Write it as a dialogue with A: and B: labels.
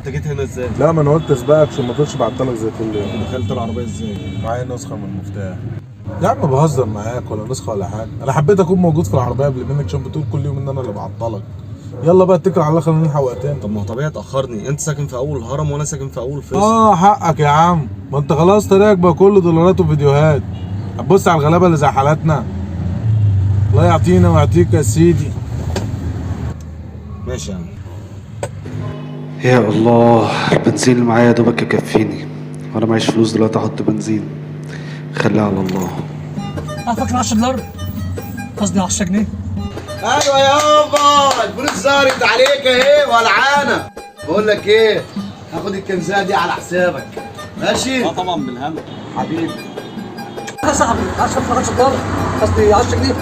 A: انت جيت هنا ازاي؟
B: لا ما انا قلت اسبقك عشان ما تقولش بعتلك زي كل يوم.
A: دخلت العربيه ازاي؟
B: معايا نسخه من المفتاح. يا عم بهزر معاك ولا نسخه ولا حاجه، انا حبيت اكون موجود في العربيه قبل منك عشان بتقول كل يوم ان انا اللي بعطلك. يلا بقى اتكل على الله، خلينا نلحق وقتنا.
A: طب ما هو طبيعي تاخرني، انت ساكن في اول الهرم وانا ساكن في اول فيصل.
B: حقك يا عم، ما انت خلاص طريقك بقى كله دولارات وفيديوهات. هتبص على الغلابه اللي زي حالاتنا. الله يعطينا ويعطيك يا سيدي.
A: ماشي يا عم.
C: يا الله، البنزين اللي معايا يا دوبك يكفيني، وانا معيش فلوس دلوقتي احط بنزين. خليها على الله.
D: فاكر 10 دولار؟ قصدي 10 جنيه.
E: ايوه يابا، الفلوس ظهرت عليك اهي ولعانه. بقول لك ايه، هاخد الكنزه دي على حسابك ماشي؟
A: طبعا بالهم
E: حبيبي.
D: يا صاحبي 10 دولار قصدي 10 جنيه.